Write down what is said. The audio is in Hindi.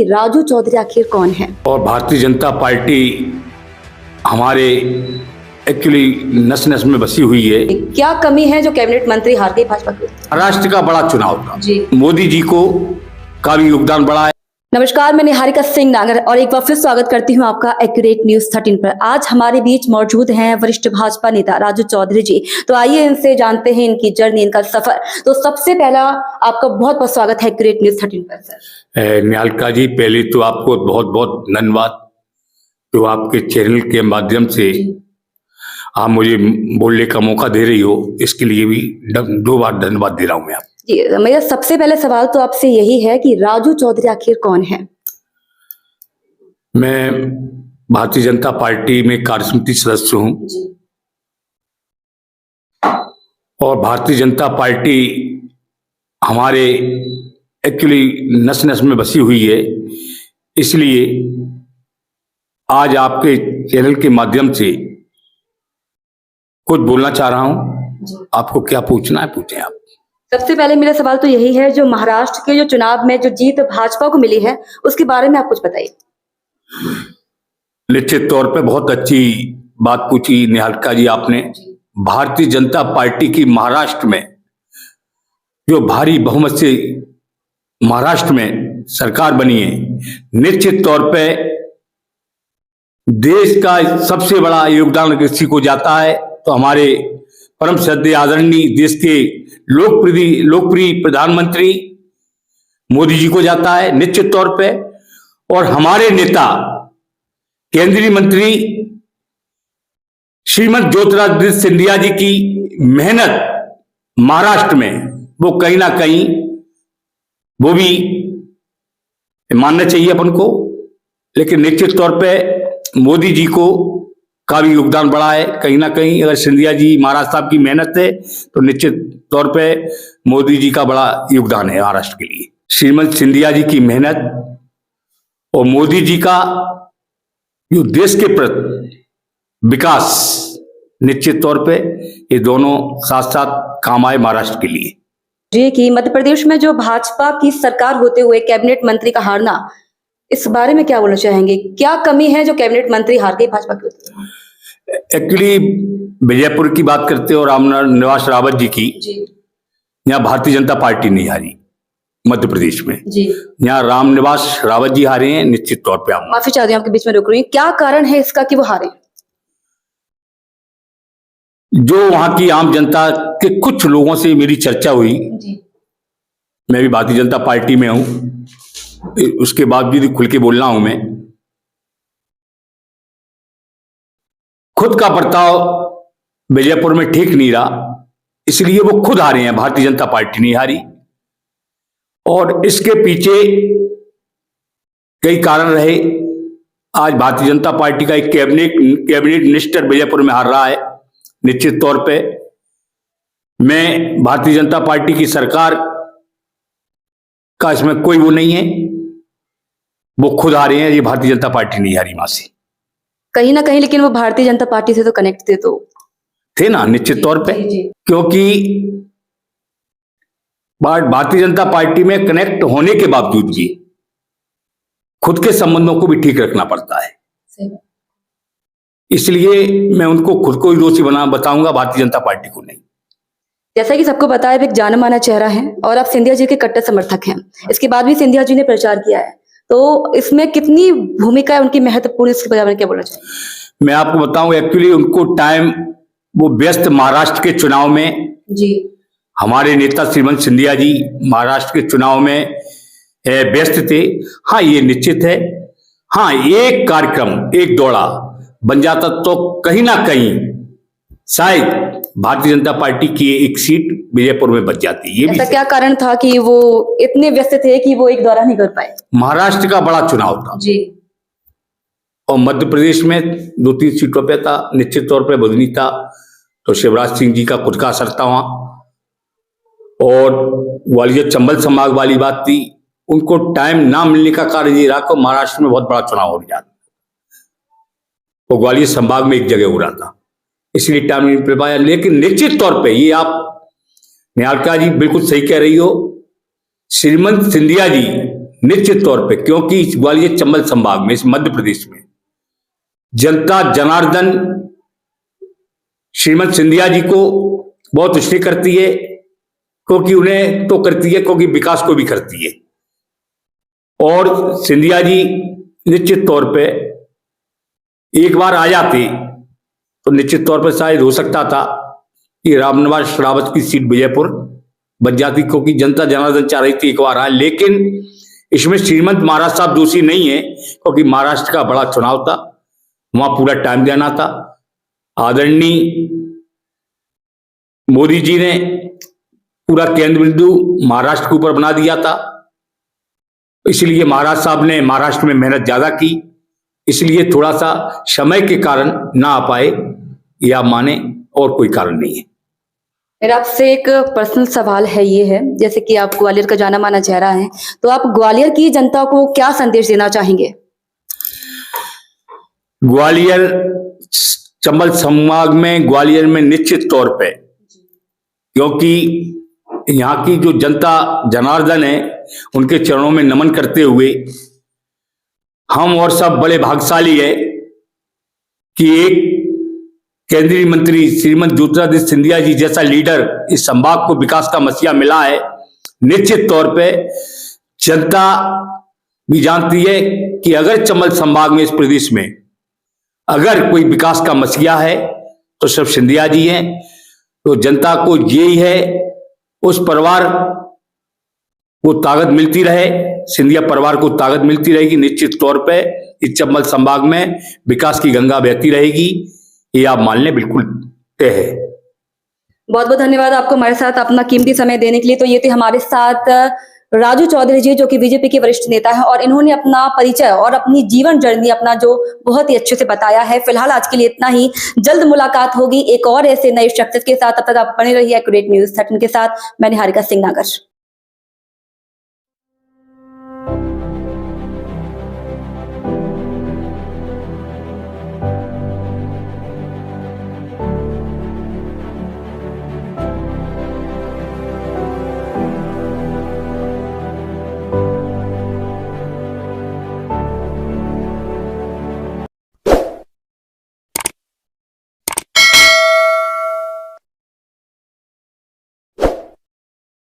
कि राजू चौधरी आखिर कौन है। और भारतीय जनता पार्टी हमारे एक्चुअली नस नस में बसी हुई है। क्या कमी है जो कैबिनेट मंत्री हार गई भाजपा की? महाराष्ट्र का बड़ा चुनाव था जी। मोदी जी को का भी योगदान बड़ा है। नमस्कार, मैं निहारिका सिंह नागर और एक बार फिर स्वागत करती हूं आपका एक्यूरेट न्यूज 13 पर। आज हमारे बीच मौजूद हैं वरिष्ठ भाजपा नेता राजू चौधरी जी। तो आइए इनसे जानते हैं इनकी जर्नी, इनका सफर। तो सबसे पहला आपका बहुत बहुत स्वागत है एक्यूरेट न्यूज 13 पर सर। निहारिका जी, पहले तो आपको बहुत बहुत धन्यवाद जो आपके चैनल के माध्यम से आप मुझे बोलने का मौका दे रही हो, इसके लिए भी दो बार धन्यवाद दे रहा हूं मैं आप। जी, मेरा सबसे पहले सवाल तो आपसे यही है कि राजू चौधरी आखिर कौन है। मैं भारतीय जनता पार्टी में कार्यसमिति सदस्य हूं और भारतीय जनता पार्टी हमारे एक्चुअली नस नस में बसी हुई है। इसलिए आज आपके चैनल के माध्यम से कुछ बोलना चाह रहा हूं। आपको क्या पूछना है पूछें आप। सबसे पहले मेरा सवाल तो यही है, जो महाराष्ट्र के जो चुनाव में जो जीत भाजपा को मिली है उसके बारे में आप कुछ बताइए। निश्चित तौर पे बहुत अच्छी बात पूछी निहारिका जी आपने। भारतीय जनता पार्टी की महाराष्ट्र में जो भारी बहुमत से महाराष्ट्र में सरकार बनी है, निश्चित तौर पे देश का सबसे बड़ा योगदान किसी को जाता है तो हमारे परम श्रद्धेय आदरणीय देश के लोकप्रिय प्रधानमंत्री मोदी जी को जाता है निश्चित तौर पे। और हमारे नेता केंद्रीय मंत्री श्रीमती ज्योतिरादित्य सिंधिया जी की मेहनत महाराष्ट्र में वो कहीं ना कहीं वो भी मानना चाहिए अपन को। लेकिन निश्चित तौर पे मोदी जी को का भी योगदान बड़ा है कहीं ना कहीं। अगर सिंधिया जी महाराज साहब की मेहनत है तो निश्चित तौर पे मोदी जी का बड़ा योगदान है महाराष्ट्र के लिए। श्रीमती सिंधिया जी की मेहनत और मोदी जी का जो देश के प्रति विकास, निश्चित तौर पे ये दोनों साथ साथ काम आए महाराष्ट्र के लिए। जी, कि मध्य प्रदेश में जो भाजपा की सरकार होते हुए कैबिनेट मंत्री का हारना, इस बारे में क्या बोलना चाहेंगे? क्या कमी है जो कैबिनेट मंत्री हार गई भाजपा की? एक्चुअली विजयपुर की बात करते हो राम निवास रावत जी की, यहाँ भारतीय जनता पार्टी नहीं हारी मध्य प्रदेश में जी। यहाँ राम निवास रावत जी हारे हैं निश्चित तौर पे। माफी चाहती हूँ आपके बीच में रोक रही हूँ, क्या कारण है इसका कि वो हारे? जो वहां की आम जनता के कुछ लोगों से मेरी चर्चा हुई जी। मैं भी भारतीय जनता पार्टी में हूं, उसके बावजूद खुल के बोल रहा हूं। मैं खुद का बर्ताव विजयपुर में ठीक नहीं रहा, इसलिए वो खुद हारे हैं, भारतीय जनता पार्टी नहीं हारी। और इसके पीछे कई कारण रहे। आज भारतीय जनता पार्टी का एक कैबिनेट मिनिस्टर विजयपुर में हार रहा है निश्चित तौर पे। मैं भारतीय जनता पार्टी की सरकार का इसमें कोई वो नहीं है, वो खुद हारे हैं, ये भारतीय जनता पार्टी नहीं हारी वहां से कहीं ना कहीं। लेकिन वो भारतीय जनता पार्टी से तो कनेक्ट थे ना निश्चित तौर पे, क्योंकि भारतीय जनता पार्टी में कनेक्ट होने के बावजूद भी खुद के संबंधों को भी ठीक रखना पड़ता है। इसलिए मैं उनको खुद को ही दोषी बताऊंगा, भारतीय जनता पार्टी को नहीं। जैसा कि सबको पता है, एक जाना माना चेहरा है और आप सिंधिया जी के कट्टर समर्थक हैं। इसके बाद भी सिंधिया जी ने प्रचार किया है, तो इसमें कितनी भूमिका है उनकी महत्वपूर्ण, इसके बारे में क्या बोलना चाहिए? मैं आपको बताऊं, एक्चुअली उनको टाइम वो व्यस्त महाराष्ट्र के चुनाव में जी। हमारे नेता श्रीमती सिंधिया जी महाराष्ट्र के चुनाव में व्यस्त थे। हाँ, ये निश्चित है। हाँ, एक कार्यक्रम एक दौड़ा बन जाता तो कहीं ना कहीं शायद भारतीय जनता पार्टी की एक सीट विजयपुर में बच जाती। ये भी क्या कारण था कि वो इतने व्यस्त थे कि वो एक दौरा नहीं कर पाए? महाराष्ट्र का बड़ा चुनाव था जी, और मध्य प्रदेश में 2-3 सीटों पे था, निश्चित तौर पे बदनी था, तो शिवराज सिंह जी का खुद का असर था वहां। और ग्वालियर चंबल संभाग वाली बात थी, उनको टाइम ना मिलने का कारण ये रहा कि महाराष्ट्र में बहुत बड़ा चुनाव हो गया वो ग्वालियर संभाग में एक जगह हो रहा था, इसलिए टाइम नहीं मिल पाया। लेकिन निश्चित तौर पे ये आप निहारिका जी बिल्कुल सही कह रही हो, श्रीमती सिंधिया जी निश्चित तौर पे, क्योंकि इस ग्वालियर चंबल संभाग में, इस मध्य प्रदेश में जनता जनार्दन श्रीमती सिंधिया जी को बहुत स्नेह करती है, क्योंकि उन्हें तो करती है, क्योंकि विकास को भी करती है। और सिंधिया जी निश्चित तौर पे एक बार आ जाते तो निश्चित तौर पर शायद हो सकता था कि रामनिवास रावत की सीट विजयपुर बच जाती, क्योंकि जनता जनार्दन चाह रही थी एक बार आए। लेकिन इसमें श्रीमंत महाराज साहब दोषी नहीं है, क्योंकि महाराष्ट्र का बड़ा चुनाव था, वहां पूरा टाइम देना था। आदरणीय मोदी जी ने पूरा केंद्र बिंदु महाराष्ट्र के ऊपर बना दिया था, इसलिए महाराज साहब ने महाराष्ट्र में मेहनत ज्यादा की, इसलिए थोड़ा सा समय के कारण ना आ पाए, या माने, और कोई कारण नहीं है। मेरा आपसे एक पर्सनल सवाल है, ये है जैसे कि आप ग्वालियर का जाना माना चेहरा हैं, तो आप ग्वालियर की जनता को क्या संदेश देना चाहेंगे? ग्वालियर चंबल संभाग में, ग्वालियर में निश्चित तौर पे, क्योंकि यहाँ की जो जनता जनार्दन है उनके चरणों में नमन करते हुए हम और सब बड़े भाग्यशाली है कि एक केंद्रीय मंत्री श्रीमती ज्योतिरादित्य सिंधिया जी जैसा लीडर इस संभाग को विकास का मसीहा मिला है। निश्चित तौर पे जनता भी जानती है कि अगर चंबल संभाग में, इस प्रदेश में अगर कोई विकास का मसीहा है तो सिर्फ सिंधिया जी हैं। तो जनता को यही है, उस परिवार को ताकत मिलती रहे, सिंधिया परिवार को ताकत मिलती रहेगी। निश्चित तौर पे इस चंबल संभाग में विकास की गंगा बहती रहेगी, ये आप मान लें, बिल्कुल तय है। बहुत बहुत धन्यवाद आपको हमारे साथ अपना कीमती समय देने के लिए। तो ये थे हमारे साथ राजू चौधरी जी, जो कि बीजेपी के वरिष्ठ नेता हैं, और इन्होंने अपना परिचय और अपनी जीवन जर्नी अपना जो बहुत ही अच्छे से बताया है। फिलहाल आज के लिए इतना ही, जल्द मुलाकात होगी एक और ऐसे नए शख्सियत के साथ। तब तक आप बने रहिए एक्यूरेट न्यूज़ 13 के साथ। मैं निहारिका सिंह नागर।